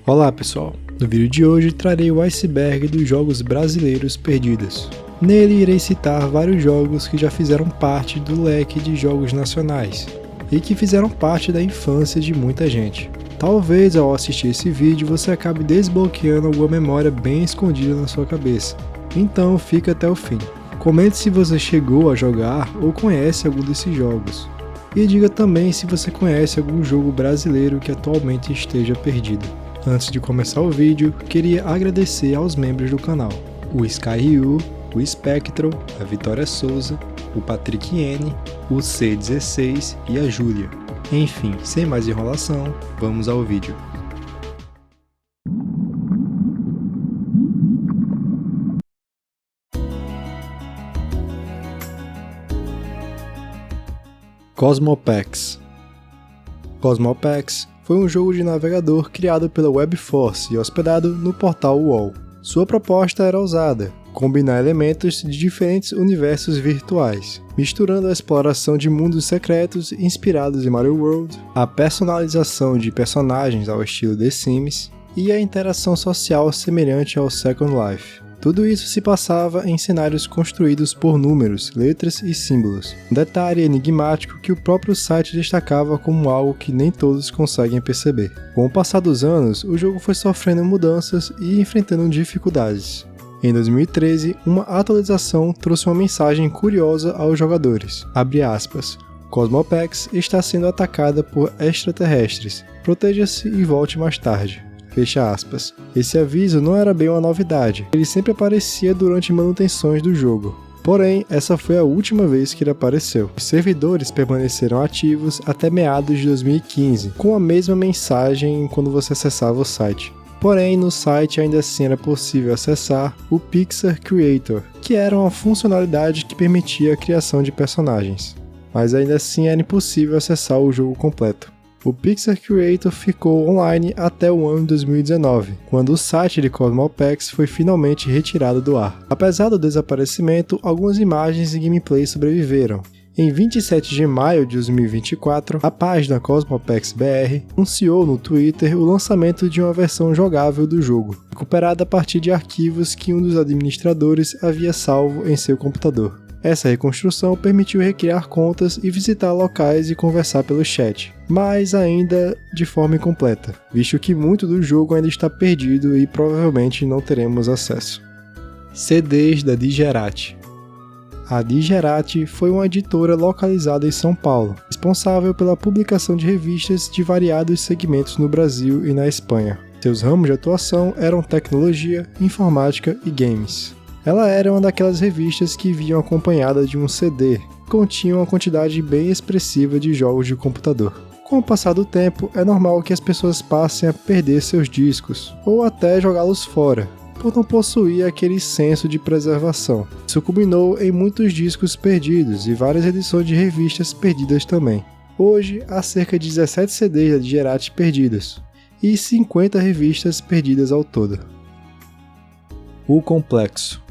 Olá pessoal, no vídeo de hoje trarei o iceberg dos jogos brasileiros perdidos. Nele irei citar vários jogos que já fizeram parte do leque de jogos nacionais e que fizeram parte da infância de muita gente. Talvez ao assistir esse vídeo você acabe desbloqueando alguma memória bem escondida na sua cabeça, então fica até o fim. Comente se você chegou a jogar ou conhece algum desses jogos. E diga também se você conhece algum jogo brasileiro que atualmente esteja perdido. Antes de começar o vídeo, queria agradecer aos membros do canal, o Skyryu, o Spectral, a Vitória Souza, o Patrick N, o C16 e a Júlia. Enfim, sem mais enrolação, vamos ao vídeo. Cosmopax. Cosmopax foi um jogo de navegador criado pela Webforce e hospedado no portal UOL. Sua proposta era ousada, combinar elementos de diferentes universos virtuais, misturando a exploração de mundos secretos inspirados em Mario World, a personalização de personagens ao estilo The Sims e a interação social semelhante ao Second Life. Tudo isso se passava em cenários construídos por números, letras e símbolos, um detalhe enigmático que o próprio site destacava como algo que nem todos conseguem perceber. Com o passar dos anos, o jogo foi sofrendo mudanças e enfrentando dificuldades. Em 2013, uma atualização trouxe uma mensagem curiosa aos jogadores, abre aspas, Cosmopax está sendo atacada por extraterrestres, proteja-se e volte mais tarde. Fecha aspas. Esse aviso não era bem uma novidade, ele sempre aparecia durante manutenções do jogo. Porém, essa foi a última vez que ele apareceu. Os servidores permaneceram ativos até meados de 2015, com a mesma mensagem quando você acessava o site. Porém, no site ainda assim era possível acessar o Pixar Creator, que era uma funcionalidade que permitia a criação de personagens. Mas ainda assim era impossível acessar o jogo completo. O Pixar Creator ficou online até o ano de 2019, quando o site de Cosmopax foi finalmente retirado do ar. Apesar do desaparecimento, algumas imagens e gameplay sobreviveram. Em 27 de maio de 2024, a página Cosmopax BR anunciou no Twitter o lançamento de uma versão jogável do jogo, recuperada a partir de arquivos que um dos administradores havia salvo em seu computador. Essa reconstrução permitiu recriar contas e visitar locais e conversar pelo chat, mas ainda de forma incompleta, visto que muito do jogo ainda está perdido e provavelmente não teremos acesso. CDs da Digerati. A Digerati foi uma editora localizada em São Paulo, responsável pela publicação de revistas de variados segmentos no Brasil e na Espanha. Seus ramos de atuação eram tecnologia, informática e games. Ela era uma daquelas revistas que vinham acompanhada de um CD, que continha uma quantidade bem expressiva de jogos de computador. Com o passar do tempo, é normal que as pessoas passem a perder seus discos, ou até jogá-los fora, por não possuir aquele senso de preservação. Isso culminou em muitos discos perdidos e várias edições de revistas perdidas também. Hoje, há cerca de 17 CDs da Digerati perdidos, e 50 revistas perdidas ao todo. O Complexo.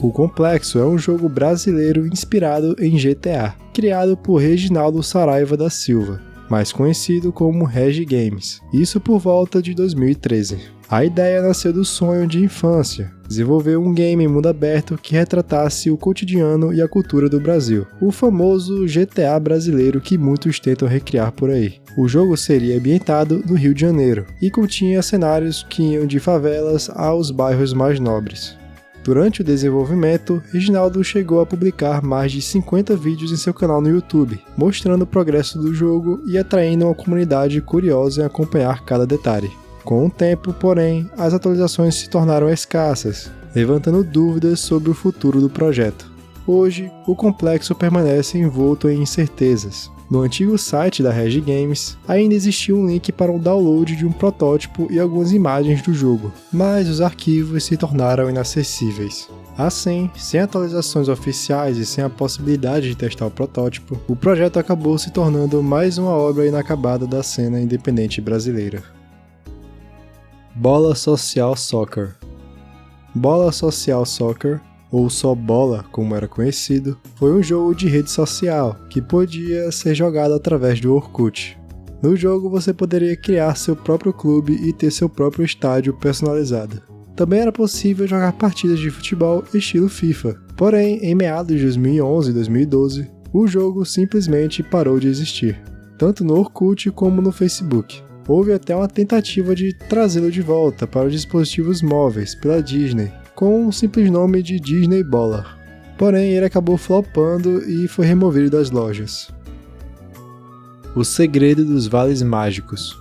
O Complexo é um jogo brasileiro inspirado em GTA, criado por Reginaldo Saraiva da Silva, mais conhecido como Regi Games, isso por volta de 2013. A ideia nasceu do sonho de infância, desenvolver um game em mundo aberto que retratasse o cotidiano e a cultura do Brasil, o famoso GTA brasileiro que muitos tentam recriar por aí. O jogo seria ambientado no Rio de Janeiro e continha cenários que iam de favelas aos bairros mais nobres. Durante o desenvolvimento, Reginaldo chegou a publicar mais de 50 vídeos em seu canal no YouTube, mostrando o progresso do jogo e atraindo uma comunidade curiosa em acompanhar cada detalhe. Com o tempo, porém, as atualizações se tornaram escassas, levantando dúvidas sobre o futuro do projeto. Hoje, o complexo permanece envolto em incertezas. No antigo site da Regi Games, ainda existia um link para o download de um protótipo e algumas imagens do jogo, mas os arquivos se tornaram inacessíveis. Assim, sem atualizações oficiais e sem a possibilidade de testar o protótipo, o projeto acabou se tornando mais uma obra inacabada da cena independente brasileira. Bola Social Soccer. Bola Social Soccer, ou só Bola, como era conhecido, foi um jogo de rede social que podia ser jogado através do Orkut. No jogo você poderia criar seu próprio clube e ter seu próprio estádio personalizado. Também era possível jogar partidas de futebol estilo FIFA, porém em meados de 2011 e 2012, o jogo simplesmente parou de existir, tanto no Orkut como no Facebook. Houve até uma tentativa de trazê-lo de volta para os dispositivos móveis pela Disney, com o simples nome de Disney Baller. Porém, ele acabou flopando e foi removido das lojas. O Segredo dos Vales Mágicos.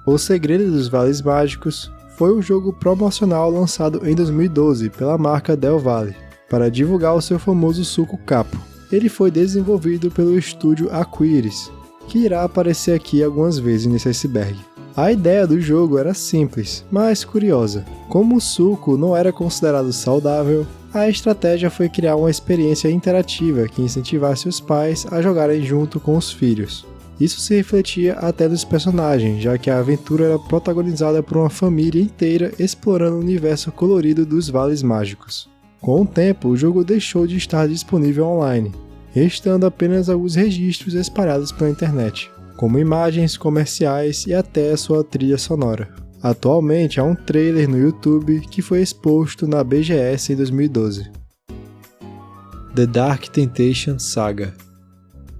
O Segredo dos Vales Mágicos foi um jogo promocional lançado em 2012 pela marca Del Valle, para divulgar o seu famoso suco capo. Ele foi desenvolvido pelo estúdio Aquiris, que irá aparecer aqui algumas vezes nesse iceberg. A ideia do jogo era simples, mas curiosa. Como o suco não era considerado saudável, a estratégia foi criar uma experiência interativa que incentivasse os pais a jogarem junto com os filhos. Isso se refletia até nos personagens, já que a aventura era protagonizada por uma família inteira explorando o universo colorido dos Vales Mágicos. Com o tempo, o jogo deixou de estar disponível online, restando apenas alguns registros espalhados pela internet, como imagens, comerciais e até a sua trilha sonora. Atualmente há um trailer no YouTube que foi exposto na BGS em 2012. The Dark Temptation Saga.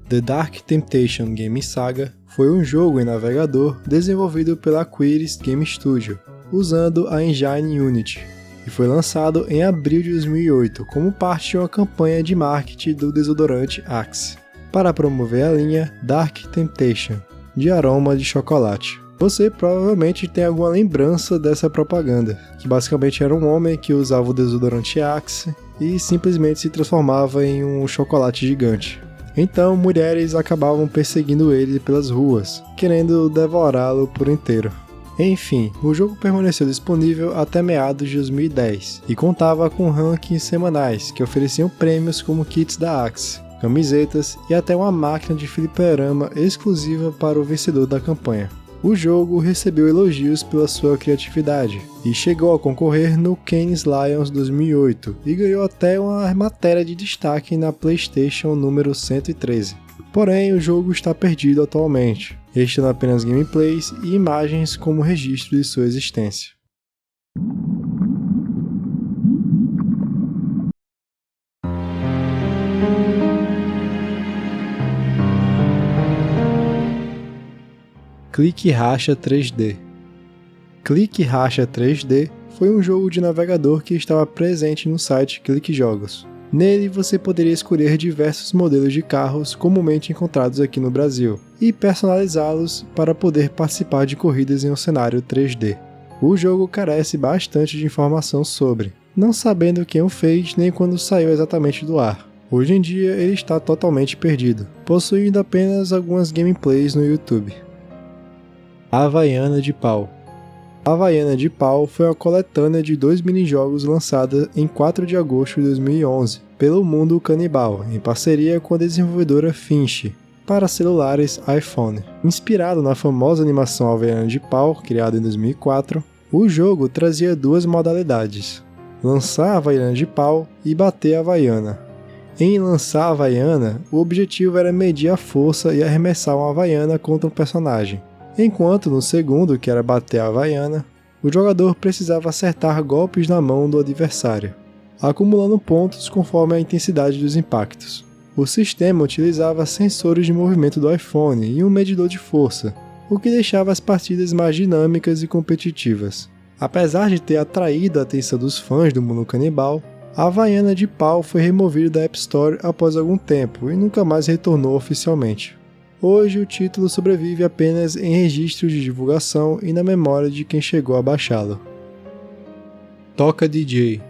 The Dark Temptation Game Saga foi um jogo em navegador desenvolvido pela Aquiris Game Studio, usando a engine Unity, e foi lançado em abril de 2008 como parte de uma campanha de marketing do desodorante Axe, para promover a linha Dark Temptation, de aroma de chocolate. Você provavelmente tem alguma lembrança dessa propaganda, que basicamente era um homem que usava o desodorante Axe e simplesmente se transformava em um chocolate gigante. Então, mulheres acabavam perseguindo ele pelas ruas, querendo devorá-lo por inteiro. Enfim, o jogo permaneceu disponível até meados de 2010 e contava com rankings semanais que ofereciam prêmios como kits da Axe, camisetas e até uma máquina de fliperama exclusiva para o vencedor da campanha. O jogo recebeu elogios pela sua criatividade e chegou a concorrer no Cannes Lions 2008 e ganhou até uma matéria de destaque na PlayStation número 113. Porém, o jogo está perdido atualmente, restando apenas gameplays e imagens como registro de sua existência. Clique Racha 3D. Clique Racha 3D foi um jogo de navegador que estava presente no site Clique Jogos. Nele você poderia escolher diversos modelos de carros comumente encontrados aqui no Brasil e personalizá-los para poder participar de corridas em um cenário 3D. O jogo carece bastante de informação sobre, não sabendo quem o fez nem quando saiu exatamente do ar. Hoje em dia ele está totalmente perdido, possuindo apenas algumas gameplays no YouTube. Havaiana de Pau. Havaiana de Pau foi uma coletânea de 2 minijogos lançada em 4 de agosto de 2011 pelo Mundo Canibal, em parceria com a desenvolvedora Finch, para celulares iPhone. Inspirado na famosa animação Havaiana de Pau, criada em 2004, o jogo trazia 2 modalidades: lançar a Havaiana de Pau e bater a Havaiana. Em lançar a Havaiana, o objetivo era medir a força e arremessar uma Havaiana contra um personagem. Enquanto no segundo, que era bater a Havaiana, o jogador precisava acertar golpes na mão do adversário, acumulando pontos conforme a intensidade dos impactos. O sistema utilizava sensores de movimento do iPhone e um medidor de força, o que deixava as partidas mais dinâmicas e competitivas. Apesar de ter atraído a atenção dos fãs do Mundo Canibal, a Havaiana de Pau foi removida da App Store após algum tempo e nunca mais retornou oficialmente. Hoje o título sobrevive apenas em registros de divulgação e na memória de quem chegou a baixá-lo. Toca DJ.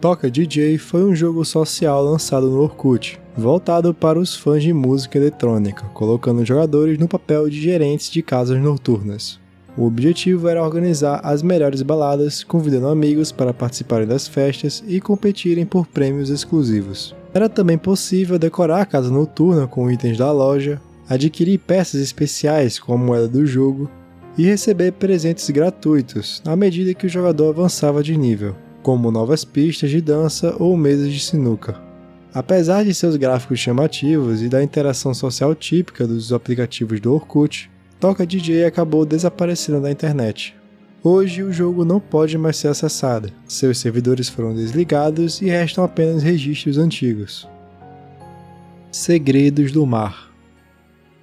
Toca DJ foi um jogo social lançado no Orkut, voltado para os fãs de música eletrônica, colocando os jogadores no papel de gerentes de casas noturnas. O objetivo era organizar as melhores baladas, convidando amigos para participarem das festas e competirem por prêmios exclusivos. Era também possível decorar a casa noturna com itens da loja, adquirir peças especiais com a moeda do jogo e receber presentes gratuitos à medida que o jogador avançava de nível, como novas pistas de dança ou mesas de sinuca. Apesar de seus gráficos chamativos e da interação social típica dos aplicativos do Orkut, Toca DJ acabou desaparecendo da internet. Hoje o jogo não pode mais ser acessado, seus servidores foram desligados e restam apenas registros antigos. Segredos do Mar.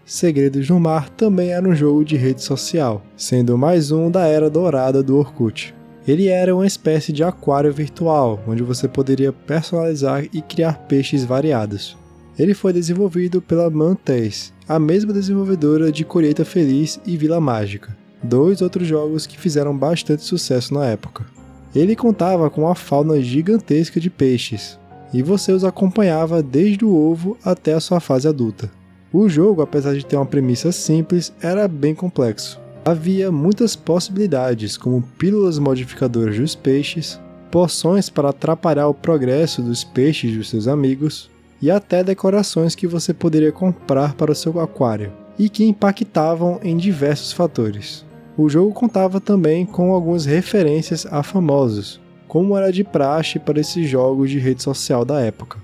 Segredos do Mar também era um jogo de rede social, sendo mais um da era dourada do Orkut. Ele era uma espécie de aquário virtual, onde você poderia personalizar e criar peixes variados. Ele foi desenvolvido pela Mantis, a mesma desenvolvedora de Colheita Feliz e Vila Mágica, dois outros jogos que fizeram bastante sucesso na época. Ele contava com uma fauna gigantesca de peixes, e você os acompanhava desde o ovo até a sua fase adulta. O jogo, apesar de ter uma premissa simples, era bem complexo. Havia muitas possibilidades, como pílulas modificadoras dos peixes, poções para atrapalhar o progresso dos peixes dos seus amigos, e até decorações que você poderia comprar para o seu aquário, e que impactavam em diversos fatores. O jogo contava também com algumas referências a famosos, como era de praxe para esses jogos de rede social da época.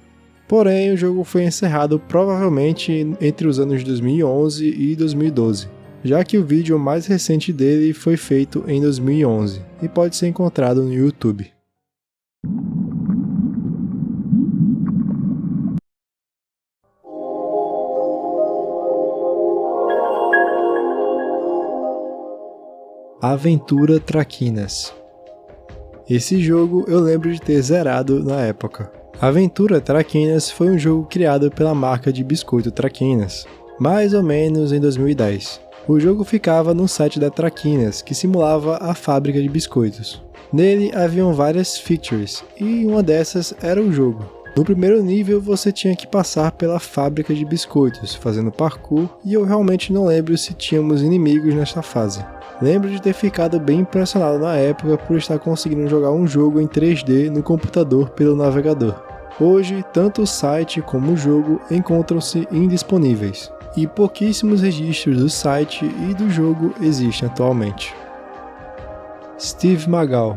Porém, o jogo foi encerrado provavelmente entre os anos 2011 e 2012, já que o vídeo mais recente dele foi feito em 2011 e pode ser encontrado no YouTube. Aventura Traquinas. Esse jogo eu lembro de ter zerado na época. Aventura Traquinas foi um jogo criado pela marca de biscoito Traquinas, mais ou menos em 2010. O jogo ficava no site da Traquinas, que simulava a fábrica de biscoitos. Nele haviam várias features, e uma dessas era o jogo. No primeiro nível você tinha que passar pela fábrica de biscoitos, fazendo parkour, e eu realmente não lembro se tínhamos inimigos nesta fase. Lembro de ter ficado bem impressionado na época por estar conseguindo jogar um jogo em 3D no computador pelo navegador. Hoje, tanto o site como o jogo encontram-se indisponíveis, e pouquíssimos registros do site e do jogo existem atualmente. Steve Magal.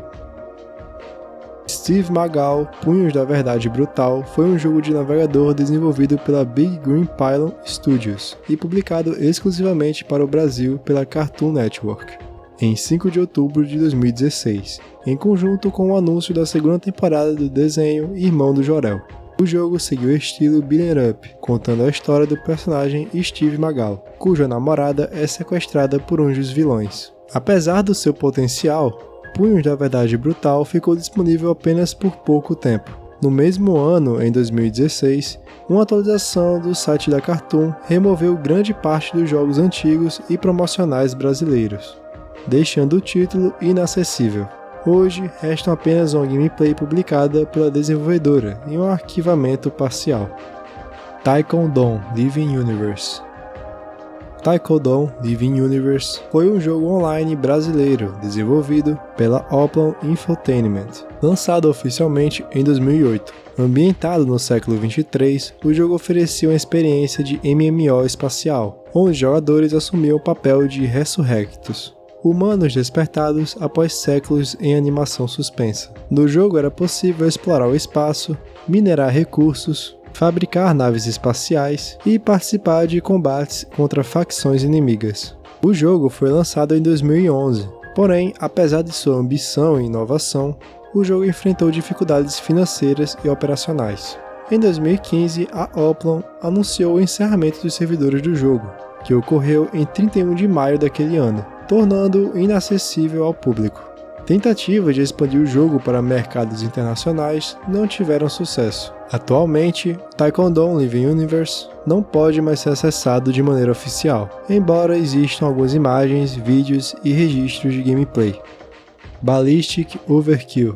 Steve Magal, Punhos da Verdade Brutal, foi um jogo de navegador desenvolvido pela Big Green Pylon Studios e publicado exclusivamente para o Brasil pela Cartoon Network, em 5 de outubro de 2016, em conjunto com o anúncio da segunda temporada do desenho Irmão do Jor-El. O jogo seguiu o estilo beat'em up, contando a história do personagem Steve Magal, cuja namorada é sequestrada por um dos vilões. Apesar do seu potencial, Punhos da Verdade Brutal ficou disponível apenas por pouco tempo. No mesmo ano, em 2016, uma atualização do site da Cartoon removeu grande parte dos jogos antigos e promocionais brasileiros, deixando o título inacessível. Hoje, resta apenas uma gameplay publicada pela desenvolvedora em um arquivamento parcial. Taekwondo Living Universe. Taekwondo Living Universe foi um jogo online brasileiro desenvolvido pela Oplan Infotainment, lançado oficialmente em 2008. Ambientado no século 23, o jogo oferecia uma experiência de MMO espacial, onde os jogadores assumiam o papel de ressurrectos, humanos despertados após séculos em animação suspensa. No jogo era possível explorar o espaço, minerar recursos, fabricar naves espaciais e participar de combates contra facções inimigas. O jogo foi lançado em 2011, porém, apesar de sua ambição e inovação, o jogo enfrentou dificuldades financeiras e operacionais. Em 2015, a Oplan anunciou o encerramento dos servidores do jogo, que ocorreu em 31 de maio daquele ano, tornando-o inacessível ao público. Tentativas de expandir o jogo para mercados internacionais não tiveram sucesso. Atualmente, Taekwondo Living Universe não pode mais ser acessado de maneira oficial, embora existam algumas imagens, vídeos e registros de gameplay. Ballistic Overkill.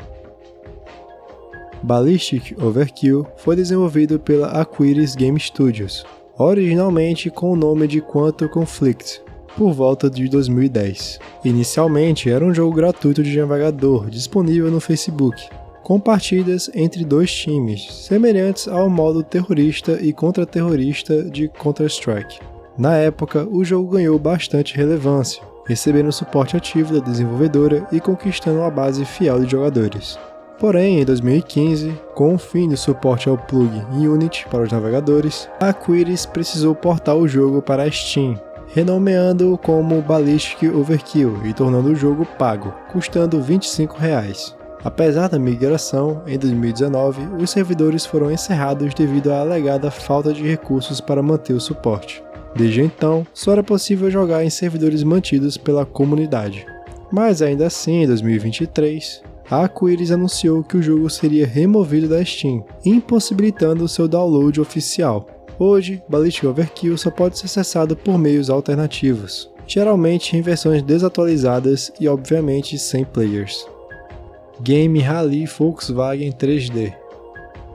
Ballistic Overkill foi desenvolvido pela Aquiris Game Studios, originalmente com o nome de Quantum Conflict, por volta de 2010. Inicialmente era um jogo gratuito de navegador disponível no Facebook, com partidas entre dois times, semelhantes ao modo terrorista e contra-terrorista de Counter-Strike. Na época, o jogo ganhou bastante relevância, recebendo suporte ativo da desenvolvedora e conquistando uma base fiel de jogadores. Porém, em 2015, com o fim do suporte ao plugin Unity para os navegadores, a Aquiris precisou portar o jogo para a Steam, renomeando-o como Ballistic Overkill e tornando o jogo pago, custando R$ 25. Apesar da migração, em 2019, os servidores foram encerrados devido à alegada falta de recursos para manter o suporte. Desde então, só era possível jogar em servidores mantidos pela comunidade. Mas ainda assim, em 2023, a Aquiris anunciou que o jogo seria removido da Steam, impossibilitando seu download oficial. Hoje, Ballistic Overkill só pode ser acessado por meios alternativos, geralmente em versões desatualizadas e obviamente sem players. Game Rally Volkswagen 3D.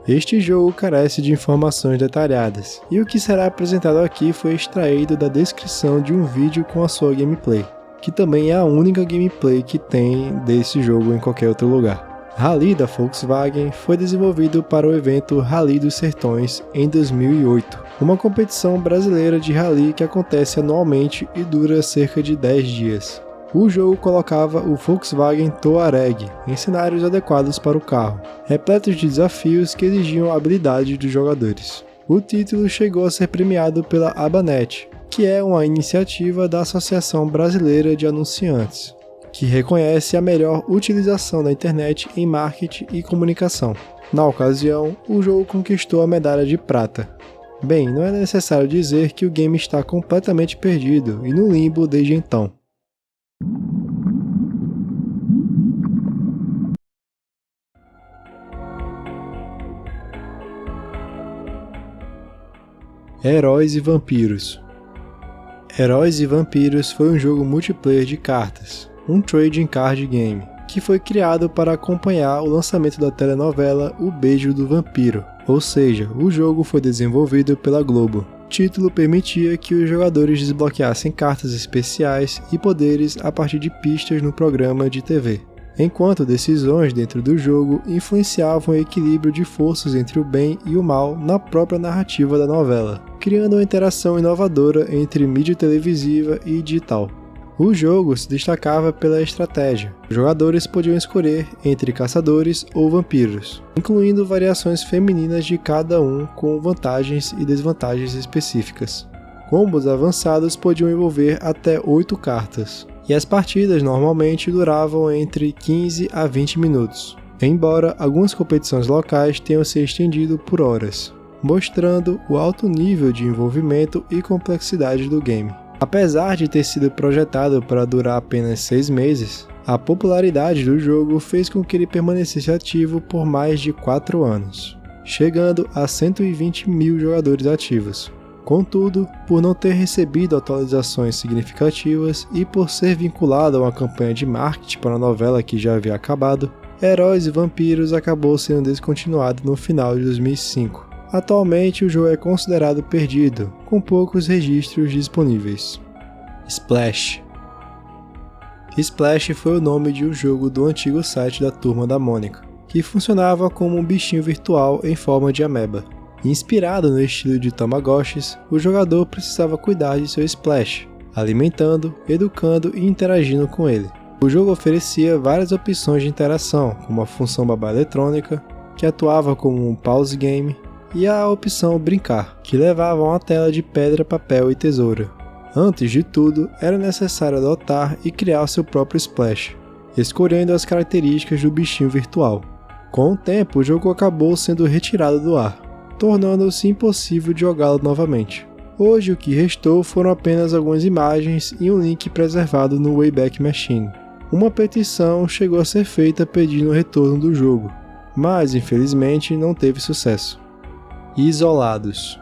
Este jogo carece de informações detalhadas, e o que será apresentado aqui foi extraído da descrição de um vídeo com a sua gameplay, que também é a única gameplay que tem desse jogo em qualquer outro lugar. Rally da Volkswagen foi desenvolvido para o evento Rally dos Sertões em 2008, uma competição brasileira de rally que acontece anualmente e dura cerca de 10 dias. O jogo colocava o Volkswagen Touareg em cenários adequados para o carro, repletos de desafios que exigiam a habilidade dos jogadores. O título chegou a ser premiado pela Abanet, que é uma iniciativa da Associação Brasileira de Anunciantes, que reconhece a melhor utilização da internet em marketing e comunicação. Na ocasião, o jogo conquistou a medalha de prata. Bem, não é necessário dizer que o game está completamente perdido e no limbo desde então. Heróis e Vampiros. Heróis e Vampiros foi um jogo multiplayer de cartas, um trading card game, que foi criado para acompanhar o lançamento da telenovela O Beijo do Vampiro, ou seja, o jogo foi desenvolvido pela Globo. O título permitia que os jogadores desbloqueassem cartas especiais e poderes a partir de pistas no programa de TV, enquanto decisões dentro do jogo influenciavam o equilíbrio de forças entre o bem e o mal na própria narrativa da novela, criando uma interação inovadora entre mídia televisiva e digital. O jogo se destacava pela estratégia. Os jogadores podiam escolher entre caçadores ou vampiros, incluindo variações femininas de cada um com vantagens e desvantagens específicas. Combos avançados podiam envolver até 8 cartas, e as partidas normalmente duravam entre 15 a 20 minutos, embora algumas competições locais tenham se estendido por horas, mostrando o alto nível de envolvimento e complexidade do game. Apesar de ter sido projetado para durar apenas 6 meses, a popularidade do jogo fez com que ele permanecesse ativo por mais de 4 anos, chegando a 120 mil jogadores ativos. Contudo, por não ter recebido atualizações significativas e por ser vinculado a uma campanha de marketing para a novela que já havia acabado, Heróis e Vampiros acabou sendo descontinuado no final de 2005. Atualmente o jogo é considerado perdido, com poucos registros disponíveis. Splash. Splash foi o nome de um jogo do antigo site da Turma da Mônica, que funcionava como um bichinho virtual em forma de ameba. Inspirado no estilo de Tamagotchis, o jogador precisava cuidar de seu Splash, alimentando, educando e interagindo com ele. O jogo oferecia várias opções de interação, como a função babá eletrônica, que atuava como um pause game, e a opção brincar, que levava a uma tela de pedra, papel e tesoura. Antes de tudo, era necessário adotar e criar seu próprio Splash, escolhendo as características do bichinho virtual. Com o tempo, o jogo acabou sendo retirado do ar, tornando-se impossível de jogá-lo novamente. Hoje o que restou foram apenas algumas imagens e um link preservado no Wayback Machine. Uma petição chegou a ser feita pedindo o retorno do jogo, mas infelizmente não teve sucesso. Isolados.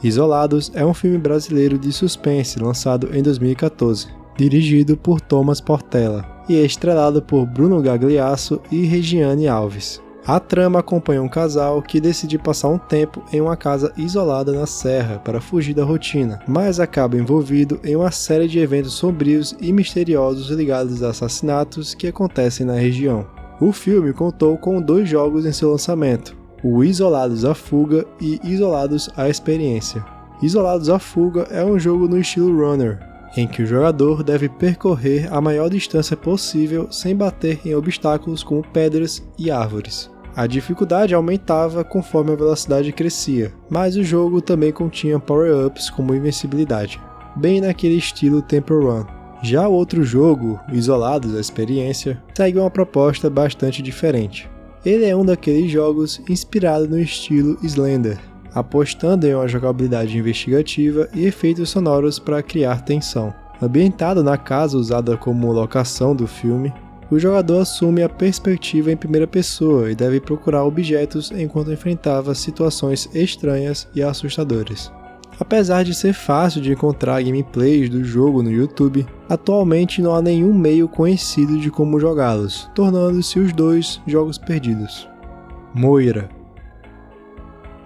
Isolados é um filme brasileiro de suspense lançado em 2014, dirigido por Thomas Portela e estrelado por Bruno Gagliasso e Regiane Alves. A trama acompanha um casal que decide passar um tempo em uma casa isolada na serra para fugir da rotina, mas acaba envolvido em uma série de eventos sombrios e misteriosos ligados a assassinatos que acontecem na região. O filme contou com 2 jogos em seu lançamento, o Isolados à Fuga e Isolados à Experiência. Isolados à Fuga é um jogo no estilo runner, em que o jogador deve percorrer a maior distância possível sem bater em obstáculos como pedras e árvores. A dificuldade aumentava conforme a velocidade crescia, mas o jogo também continha power-ups como invencibilidade, bem naquele estilo Temple Run. Já o outro jogo, isolado da experiência, segue uma proposta bastante diferente. Ele é um daqueles jogos inspirado no estilo Slender, apostando em uma jogabilidade investigativa e efeitos sonoros para criar tensão. Ambientado na casa usada como locação do filme, o jogador assume a perspectiva em primeira pessoa e deve procurar objetos enquanto enfrentava situações estranhas e assustadoras. Apesar de ser fácil de encontrar gameplays do jogo no YouTube, atualmente não há nenhum meio conhecido de como jogá-los, tornando-se os dois jogos perdidos. Moira.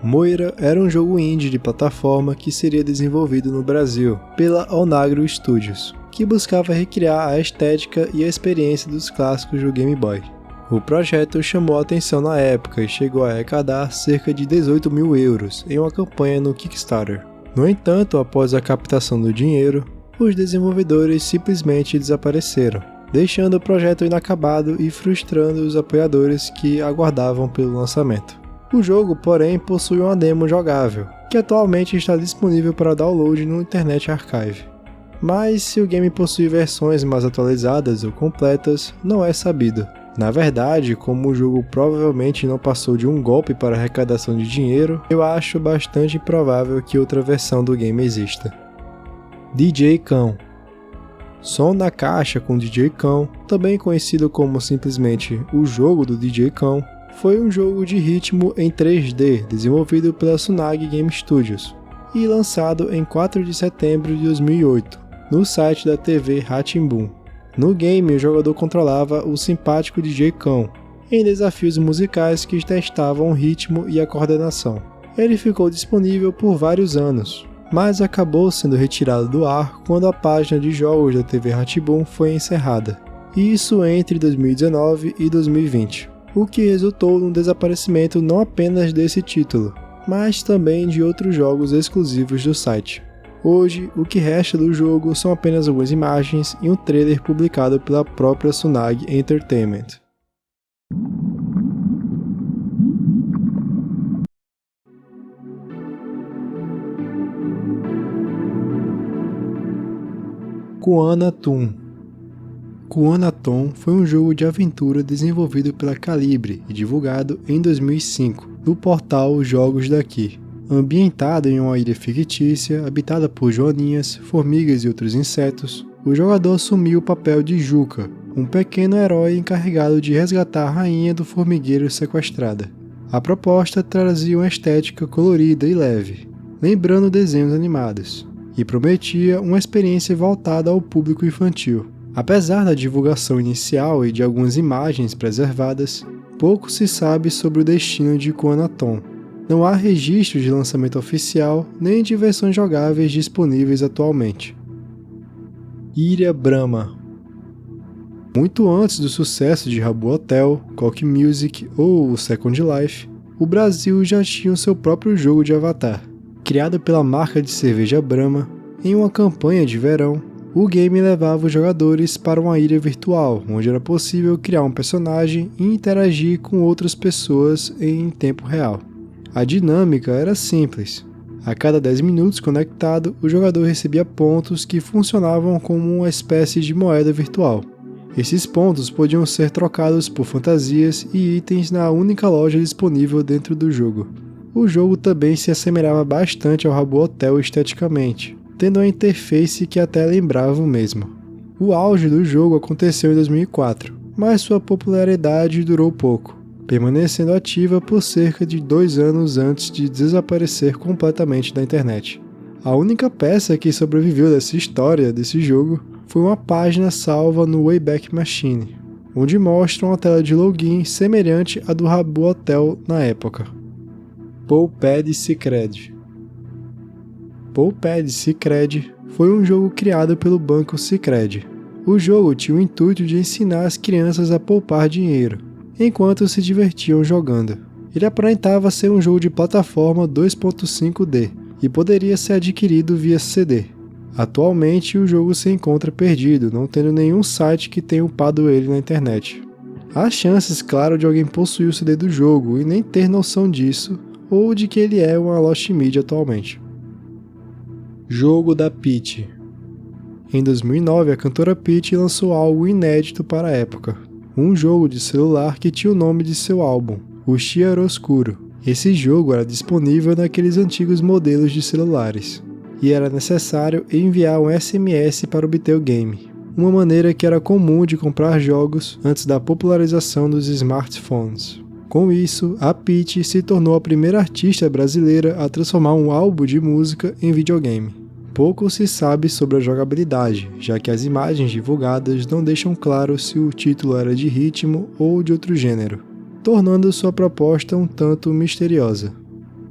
Moira era um jogo indie de plataforma que seria desenvolvido no Brasil pela Onagro Studios, que buscava recriar a estética e a experiência dos clássicos do Game Boy. O projeto chamou a atenção na época e chegou a arrecadar cerca de 18 mil euros em uma campanha no Kickstarter. No entanto, após a captação do dinheiro, os desenvolvedores simplesmente desapareceram, deixando o projeto inacabado e frustrando os apoiadores que aguardavam pelo lançamento. O jogo, porém, possui uma demo jogável, que atualmente está disponível para download no Internet Archive. Mas se o game possui versões mais atualizadas ou completas, não é sabido. Na verdade, como o jogo provavelmente não passou de um golpe para arrecadação de dinheiro, eu acho bastante improvável que outra versão do game exista. DJ Cão. Som na Caixa com DJ Cão, também conhecido como simplesmente o jogo do DJ Cão, foi um jogo de ritmo em 3D desenvolvido pela Tsunagi Game Studios e lançado em 4 de setembro de 2008, no site da TV Rá-Tim-Bum. No game, o jogador controlava o simpático DJ Cão, em desafios musicais que testavam o ritmo e a coordenação. Ele ficou disponível por vários anos, mas acabou sendo retirado do ar quando a página de jogos da TV Rá-Tim-Bum foi encerrada, isso entre 2019 e 2020, o que resultou no desaparecimento não apenas desse título, mas também de outros jogos exclusivos do site. Hoje, o que resta do jogo são apenas algumas imagens e um trailer publicado pela própria Tsunagi Entertainment. Kuana Toon. Kuana Toon foi um jogo de aventura desenvolvido pela Calibre e divulgado em 2005 no portal Jogos Daqui. Ambientado em uma ilha fictícia, habitada por joaninhas, formigas e outros insetos, o jogador assumiu o papel de Juca, um pequeno herói encarregado de resgatar a rainha do formigueiro sequestrada. A proposta trazia uma estética colorida e leve, lembrando desenhos animados, e prometia uma experiência voltada ao público infantil. Apesar da divulgação inicial e de algumas imagens preservadas, pouco se sabe sobre o destino de Kuana Toon. Não há registro de lançamento oficial nem de versões jogáveis disponíveis atualmente. Ilha Brahma. Muito antes do sucesso de Habbo Hotel, Coque Music ou Second Life, o Brasil já tinha o seu próprio jogo de Avatar. Criado pela marca de cerveja Brahma, em uma campanha de verão, o game levava os jogadores para uma ilha virtual, onde era possível criar um personagem e interagir com outras pessoas em tempo real. A dinâmica era simples. A cada 10 minutos conectado, o jogador recebia pontos que funcionavam como uma espécie de moeda virtual. Esses pontos podiam ser trocados por fantasias e itens na única loja disponível dentro do jogo. O jogo também se assemelhava bastante ao Habbo Hotel esteticamente, tendo uma interface que até lembrava o mesmo. O auge do jogo aconteceu em 2004, mas sua popularidade durou pouco, permanecendo ativa por cerca de 2 anos antes de desaparecer completamente da internet. A única peça que sobreviveu dessa história desse jogo foi uma página salva no Wayback Machine, onde mostra uma tela de login semelhante à do Habbo Hotel na época. Poupad Sicredi. Poupad Sicredi foi um jogo criado pelo Banco Sicredi. O jogo tinha o intuito de ensinar as crianças a poupar dinheiro, enquanto se divertiam jogando. Ele aparentava ser um jogo de plataforma 2.5D e poderia ser adquirido via CD. Atualmente o jogo se encontra perdido, não tendo nenhum site que tenha upado ele na internet. Há chances, claro, de alguém possuir o CD do jogo e nem ter noção disso, ou de que ele é uma Lost Media atualmente. Jogo da Peach. Em 2009, a cantora Peach lançou algo inédito para a época, um jogo de celular que tinha o nome de seu álbum, o Chiaroscuro. Esse jogo era disponível naqueles antigos modelos de celulares, e era necessário enviar um SMS para obter o game, uma maneira que era comum de comprar jogos antes da popularização dos smartphones. Com isso, a Peach se tornou a primeira artista brasileira a transformar um álbum de música em videogame. Pouco se sabe sobre a jogabilidade, já que as imagens divulgadas não deixam claro se o título era de ritmo ou de outro gênero, tornando sua proposta um tanto misteriosa.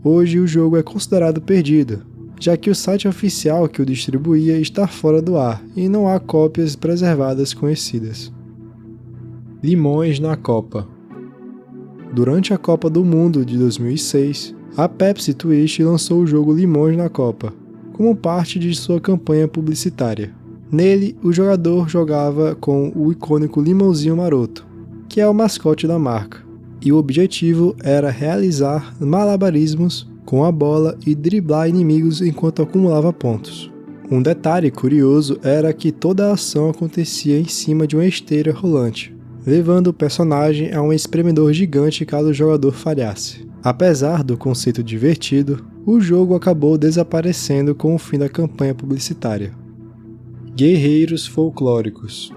Hoje o jogo é considerado perdido, já que o site oficial que o distribuía está fora do ar e não há cópias preservadas conhecidas. Limões na Copa. Durante a Copa do Mundo de 2006, a Pepsi Twist lançou o jogo Limões na Copa, como parte de sua campanha publicitária. Nele, o jogador jogava com o icônico limãozinho maroto, que é o mascote da marca, e o objetivo era realizar malabarismos com a bola e driblar inimigos enquanto acumulava pontos. Um detalhe curioso era que toda a ação acontecia em cima de uma esteira rolante, levando o personagem a um espremedor gigante caso o jogador falhasse. Apesar do conceito divertido, o jogo acabou desaparecendo com o fim da campanha publicitária. Guerreiros Folclóricos.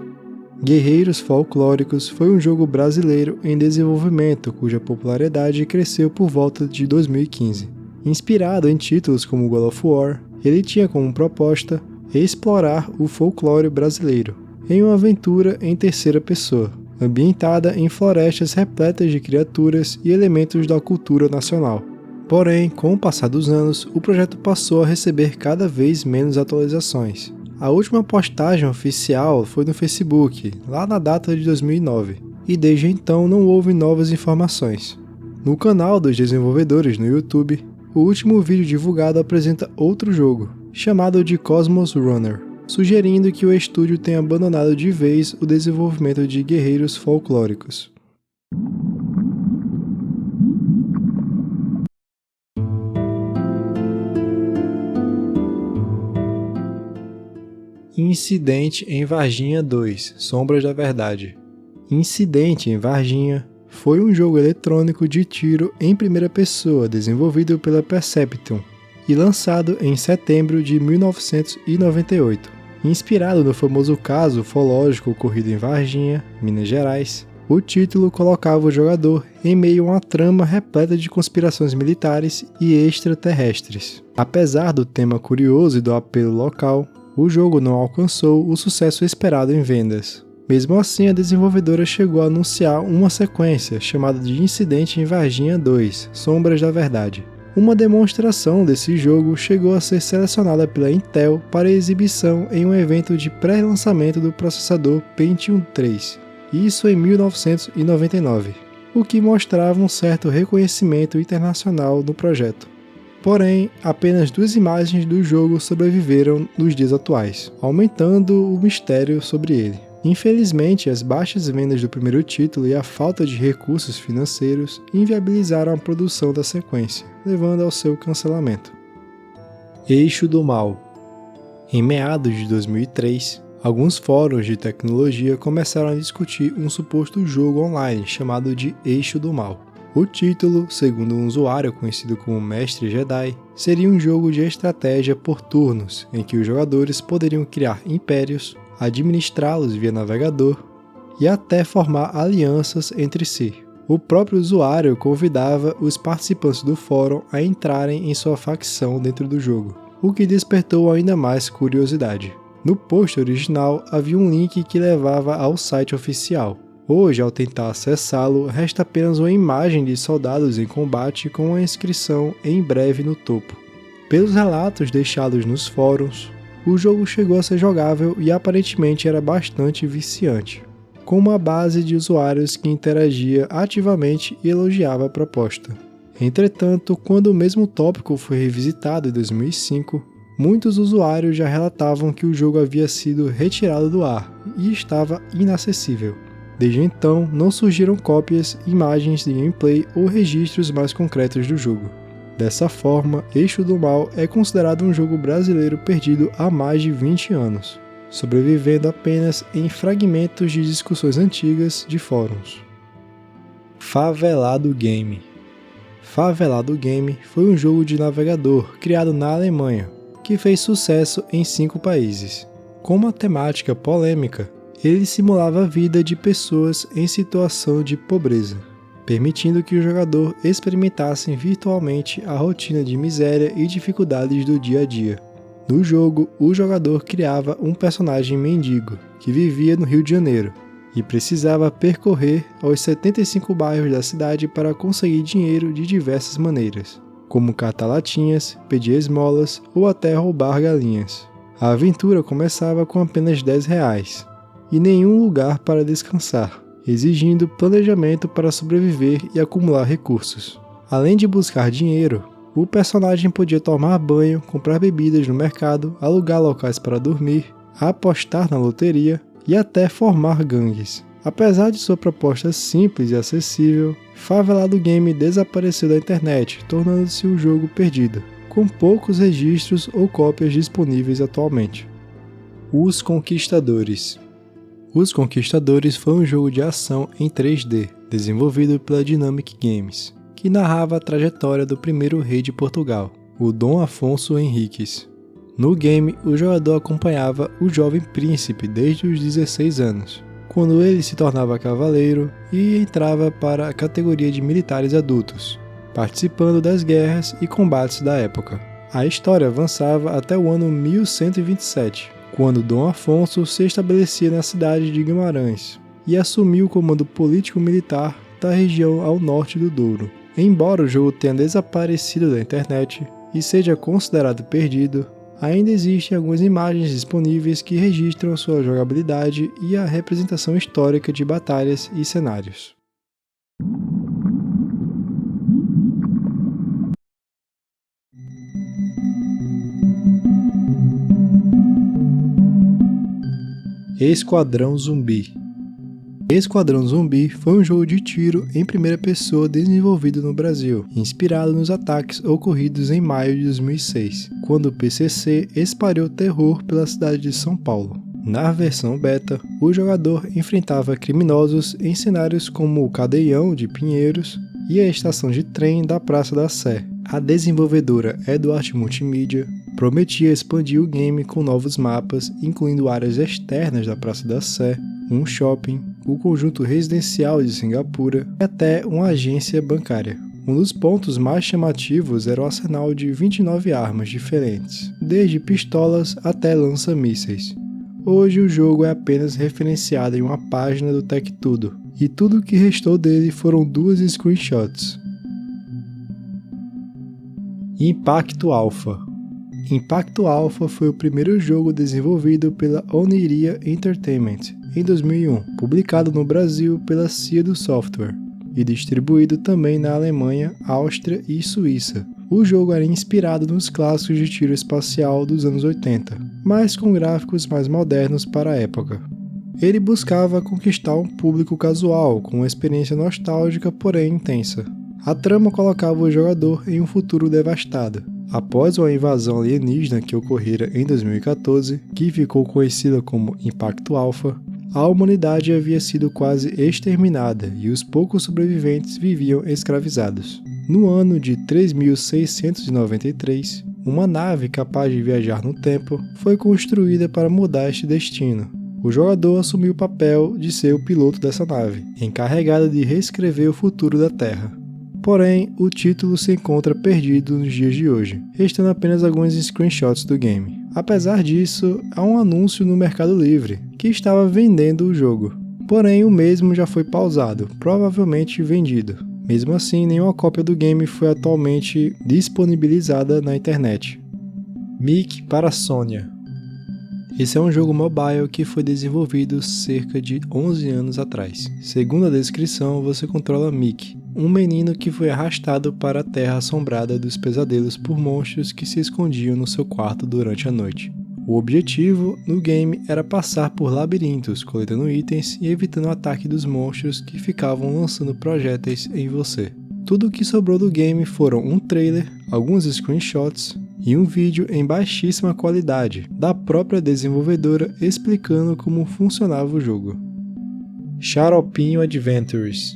Guerreiros Folclóricos foi um jogo brasileiro em desenvolvimento cuja popularidade cresceu por volta de 2015. Inspirado em títulos como God of War, ele tinha como proposta explorar o folclore brasileiro, em uma aventura em terceira pessoa, ambientada em florestas repletas de criaturas e elementos da cultura nacional. Porém, com o passar dos anos, o projeto passou a receber cada vez menos atualizações. A última postagem oficial foi no Facebook, lá na data de 2009, e desde então não houve novas informações. No canal dos desenvolvedores no YouTube, o último vídeo divulgado apresenta outro jogo, chamado de Cosmos Runner, sugerindo que o estúdio tenha abandonado de vez o desenvolvimento de guerreiros folclóricos. Incidente em Varginha 2 – Sombras da Verdade. Incidente em Varginha foi um jogo eletrônico de tiro em primeira pessoa desenvolvido pela Perception e lançado em setembro de 1998. Inspirado no famoso caso ufológico ocorrido em Varginha, Minas Gerais, o título colocava o jogador em meio a uma trama repleta de conspirações militares e extraterrestres. Apesar do tema curioso e do apelo local, o jogo não alcançou o sucesso esperado em vendas. Mesmo assim, a desenvolvedora chegou a anunciar uma sequência chamada de Incidente em Varginha 2 – Sombras da Verdade. Uma demonstração desse jogo chegou a ser selecionada pela Intel para exibição em um evento de pré-lançamento do processador Pentium 3, isso em 1999, o que mostrava um certo reconhecimento internacional no projeto. Porém, apenas 2 imagens do jogo sobreviveram nos dias atuais, aumentando o mistério sobre ele. Infelizmente, as baixas vendas do primeiro título e a falta de recursos financeiros inviabilizaram a produção da sequência, levando ao seu cancelamento. Eixo do Mal. Em meados de 2003, alguns fóruns de tecnologia começaram a discutir um suposto jogo online chamado de Eixo do Mal. O título, segundo um usuário conhecido como Mestre Jedi, seria um jogo de estratégia por turnos, em que os jogadores poderiam criar impérios, administrá-los via navegador e até formar alianças entre si. O próprio usuário convidava os participantes do fórum a entrarem em sua facção dentro do jogo, o que despertou ainda mais curiosidade. No post original havia um link que levava ao site oficial. Hoje, ao tentar acessá-lo, resta apenas uma imagem de soldados em combate com a inscrição "em breve" no topo. Pelos relatos deixados nos fóruns, o jogo chegou a ser jogável e aparentemente era bastante viciante, com uma base de usuários que interagia ativamente e elogiava a proposta. Entretanto, quando o mesmo tópico foi revisitado em 2005, muitos usuários já relatavam que o jogo havia sido retirado do ar e estava inacessível. Desde então, não surgiram cópias, imagens de gameplay ou registros mais concretos do jogo. Dessa forma, Eixo do Mal é considerado um jogo brasileiro perdido há mais de 20 anos, sobrevivendo apenas em fragmentos de discussões antigas de fóruns. Favelado Game. Favelado Game foi um jogo de navegador criado na Alemanha, que fez sucesso em 5 países. Com uma temática polêmica, ele simulava a vida de pessoas em situação de pobreza, permitindo que o jogador experimentasse virtualmente a rotina de miséria e dificuldades do dia a dia. No jogo, o jogador criava um personagem mendigo, que vivia no Rio de Janeiro, e precisava percorrer aos 75 bairros da cidade para conseguir dinheiro de diversas maneiras, como catar latinhas, pedir esmolas ou até roubar galinhas. A aventura começava com apenas R$10, e nenhum lugar para descansar, exigindo planejamento para sobreviver e acumular recursos. Além de buscar dinheiro, o personagem podia tomar banho, comprar bebidas no mercado, alugar locais para dormir, apostar na loteria e até formar gangues. Apesar de sua proposta simples e acessível, Favelado Game desapareceu da internet, tornando-se um jogo perdido, com poucos registros ou cópias disponíveis atualmente. Os Conquistadores. Os Conquistadores foi um jogo de ação em 3D, desenvolvido pela Dynamic Games, que narrava a trajetória do primeiro rei de Portugal, o Dom Afonso Henriques. No game, o jogador acompanhava o jovem príncipe desde os 16 anos, quando ele se tornava cavaleiro e entrava para a categoria de militares adultos, participando das guerras e combates da época. A história avançava até o ano 1127, quando Dom Afonso se estabelecia na cidade de Guimarães e assumiu o comando político-militar da região ao norte do Douro. Embora o jogo tenha desaparecido da internet e seja considerado perdido, ainda existem algumas imagens disponíveis que registram sua jogabilidade e a representação histórica de batalhas e cenários. Esquadrão Zumbi. Esquadrão Zumbi foi um jogo de tiro em primeira pessoa desenvolvido no Brasil, inspirado nos ataques ocorridos em maio de 2006, quando o PCC espalhou terror pela cidade de São Paulo. Na versão beta, o jogador enfrentava criminosos em cenários como o Cadeião de Pinheiros e a estação de trem da Praça da Sé. A desenvolvedora Eduart Multimídia prometia expandir o game com novos mapas, incluindo áreas externas da Praça da Sé, um shopping, o conjunto residencial de Singapura e até uma agência bancária. Um dos pontos mais chamativos era o arsenal de 29 armas diferentes, desde pistolas até lança-mísseis. Hoje o jogo é apenas referenciado em uma página do TechTudo, e tudo o que restou dele foram 2 screenshots. Impacto Alpha. Impacto Alpha foi o primeiro jogo desenvolvido pela Oniria Entertainment em 2001, publicado no Brasil pela CIA do Software e distribuído também na Alemanha, Áustria e Suíça. O jogo era inspirado nos clássicos de tiro espacial dos anos 80, mas com gráficos mais modernos para a época. Ele buscava conquistar um público casual com uma experiência nostálgica, porém intensa. A trama colocava o jogador em um futuro devastado. Após uma invasão alienígena que ocorrera em 2014, que ficou conhecida como Impacto Alpha, a humanidade havia sido quase exterminada e os poucos sobreviventes viviam escravizados. No ano de 3693, uma nave capaz de viajar no tempo foi construída para mudar este destino. O jogador assumiu o papel de ser o piloto dessa nave, encarregado de reescrever o futuro da Terra. Porém, o título se encontra perdido nos dias de hoje, restando apenas alguns screenshots do game. Apesar disso, há um anúncio no Mercado Livre, que estava vendendo o jogo. Porém, o mesmo já foi pausado, provavelmente vendido. Mesmo assim, nenhuma cópia do game foi atualmente disponibilizada na internet. Mickey para Sônia. Esse é um jogo mobile que foi desenvolvido cerca de 11 anos atrás. Segundo a descrição, você controla Mickey, um menino que foi arrastado para a terra assombrada dos pesadelos por monstros que se escondiam no seu quarto durante a noite. O objetivo no game era passar por labirintos, coletando itens e evitando o ataque dos monstros que ficavam lançando projéteis em você. Tudo o que sobrou do game foram um trailer, alguns screenshots e um vídeo em baixíssima qualidade da própria desenvolvedora explicando como funcionava o jogo. Xaropinho Adventures.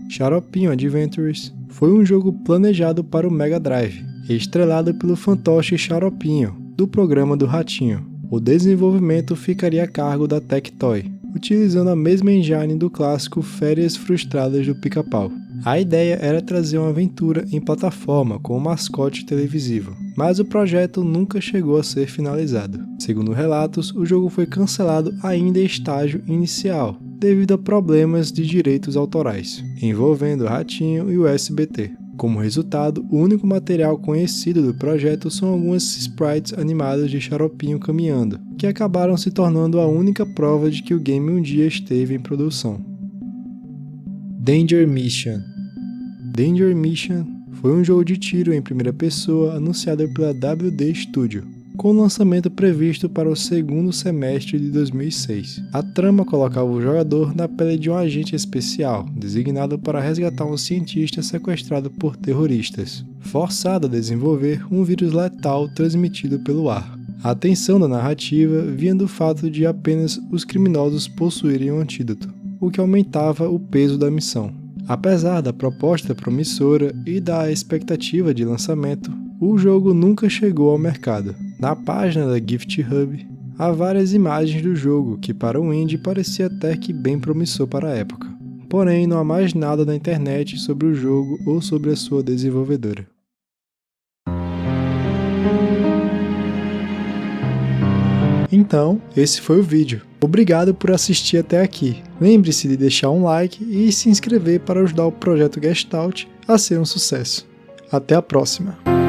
Xaropinho Adventures foi um jogo planejado para o Mega Drive, estrelado pelo fantoche Xaropinho, do programa do Ratinho. O desenvolvimento ficaria a cargo da Tectoy, utilizando a mesma engine do clássico Férias Frustradas do Pica-Pau. A ideia era trazer uma aventura em plataforma com um mascote televisivo, mas o projeto nunca chegou a ser finalizado. Segundo relatos, o jogo foi cancelado ainda em estágio inicial, devido a problemas de direitos autorais, envolvendo o Ratinho e o SBT. Como resultado, o único material conhecido do projeto são algumas sprites animadas de Xaropinho caminhando, que acabaram se tornando a única prova de que o game um dia esteve em produção. Danger Mission. Danger Mission foi um jogo de tiro em primeira pessoa anunciado pela WD Studio, com o lançamento previsto para o segundo semestre de 2006. A trama colocava o jogador na pele de um agente especial, designado para resgatar um cientista sequestrado por terroristas, forçado a desenvolver um vírus letal transmitido pelo ar. A atenção da narrativa vinha do fato de apenas os criminosos possuírem um antídoto, o que aumentava o peso da missão. Apesar da proposta promissora e da expectativa de lançamento, o jogo nunca chegou ao mercado. Na página da GiftHub, há várias imagens do jogo que para o indie parecia até que bem promissor para a época. Porém, não há mais nada na internet sobre o jogo ou sobre a sua desenvolvedora. Então, esse foi o vídeo. Obrigado por assistir até aqui. Lembre-se de deixar um like e se inscrever para ajudar o projeto Gestalt a ser um sucesso. Até a próxima!